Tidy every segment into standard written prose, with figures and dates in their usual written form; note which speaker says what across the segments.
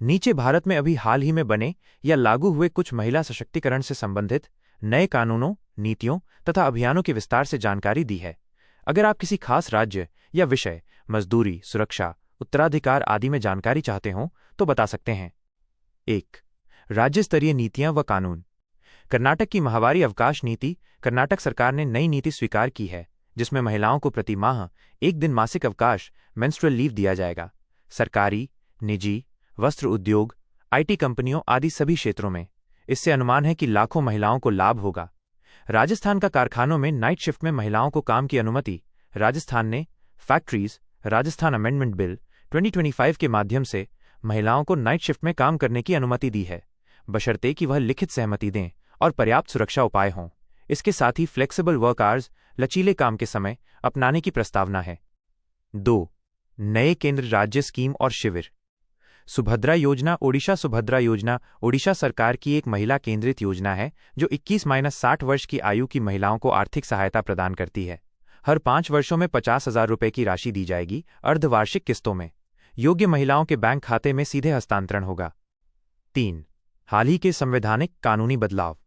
Speaker 1: नीचे भारत में अभी हाल ही में बने या लागू हुए कुछ महिला सशक्तिकरण से संबंधित नए कानूनों, नीतियों तथा अभियानों की विस्तार से जानकारी दी है। अगर आप किसी खास राज्य या विषय, मजदूरी, सुरक्षा, उत्तराधिकार आदि में जानकारी चाहते हो तो बता सकते हैं। 1. राज्य स्तरीय नीतियां व कानून। कर्नाटक की माहवारी अवकाश नीति। कर्नाटक सरकार ने नई नीति स्वीकार की है जिसमें महिलाओं को प्रति माह 1 दिन मासिक अवकाश मेंस्ट्रुअल लीव दिया जाएगा। सरकारी, निजी, वस्त्र उद्योग, आईटी कंपनियों आदि सभी क्षेत्रों में इससे अनुमान है कि लाखों महिलाओं को लाभ होगा। राजस्थान का कारखानों में नाइट शिफ्ट में महिलाओं को काम की अनुमति। राजस्थान ने फैक्ट्रीज राजस्थान अमेंडमेंट बिल 2025 के माध्यम से महिलाओं को नाइट शिफ्ट में काम करने की अनुमति दी है, बशर्ते कि वह लिखित सहमति दें और पर्याप्त सुरक्षा उपाय हों। इसके साथ ही फ्लेक्सिबल वर्क आवर्स, लचीले काम के समय अपनाने की प्रस्तावना है। 2. नए केंद्र राज्य स्कीम और शिविर। सुभद्रा योजना। ओडिशा सुभद्रा योजना ओडिशा सरकार की एक महिला केंद्रित योजना है जो 21-60 वर्ष की आयु की महिलाओं को आर्थिक सहायता प्रदान करती है। हर 5 वर्षों में 50,000 रुपये की राशि दी जाएगी, अर्धवार्षिक किस्तों में। योग्य महिलाओं के बैंक खाते में सीधे हस्तांतरण होगा। 3. हाल ही के संवैधानिक कानूनी बदलाव।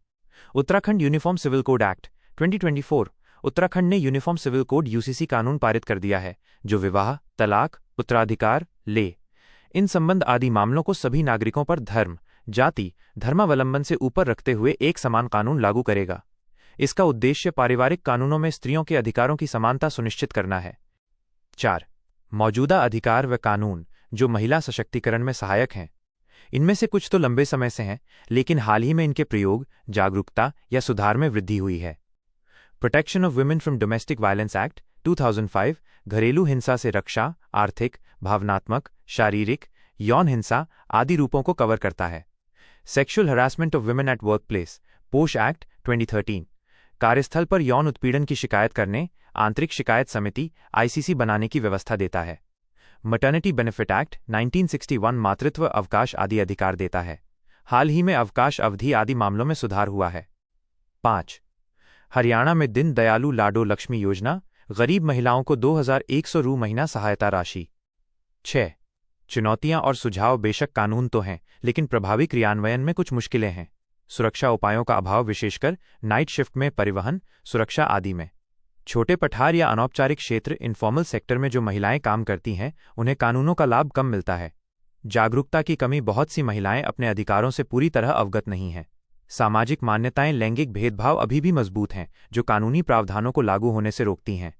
Speaker 1: Uttarakhand uniform civil code act 2024। Uttarakhand ने यूनिफॉर्म सिविल कोड यूसीसी कानून पारित कर दिया है जो विवाह, तलाक, उत्तराधिकार, ले इन संबंध आदि मामलों को सभी नागरिकों पर धर्म, जाति, धर्मावलंबन से ऊपर रखते हुए एक समान कानून लागू करेगा। इसका उद्देश्य पारिवारिक कानूनों में स्त्रियों के अधिकारों की समानता सुनिश्चित करना है। 4. मौजूदा अधिकार व कानून जो महिला सशक्तिकरण में सहायक हैं। इनमें से कुछ तो लंबे समय से हैं, लेकिन हाल ही में इनके प्रयोग, जागरूकता या सुधार में वृद्धि हुई है। Protection of women from domestic violence act 2005 घरेलू हिंसा से रक्षा, आर्थिक, भावनात्मक, शारीरिक, यौन हिंसा आदि रूपों को कवर करता है। Sexual harassment of women at workplace पोश एक्ट 2013 कार्यस्थल पर यौन उत्पीड़न की शिकायत करने, आंतरिक शिकायत समिति आईसीसी बनाने की व्यवस्था देता है। मटर्निटी बेनिफिट एक्ट 1961 मातृत्व अवकाश आदि अधिकार देता है। हाल ही में अवकाश अवधि आदि मामलों में सुधार हुआ है। 5. हरियाणा में दीन दयालु लाडो लक्ष्मी योजना गरीब महिलाओं को 2100 रु महीना सहायता राशि। 6. चुनौतियां और सुझाव। बेशक कानून तो हैं, लेकिन प्रभावी क्रियान्वयन में कुछ मुश्किलें हैं। सुरक्षा उपायों का अभाव, विशेषकर नाइट शिफ्ट में, परिवहन, सुरक्षा आदि में। छोटे पठार या अनौपचारिक क्षेत्र, इनफॉर्मल सेक्टर में जो महिलाएं काम करती हैं उन्हें कानूनों का लाभ कम मिलता है। जागरूकता की कमी। बहुत सी महिलाएं अपने अधिकारों से पूरी तरह अवगत नहीं हैं। सामाजिक मान्यताएं, लैंगिक भेदभाव अभी भी मजबूत हैं जो कानूनी प्रावधानों को लागू होने से रोकती हैं।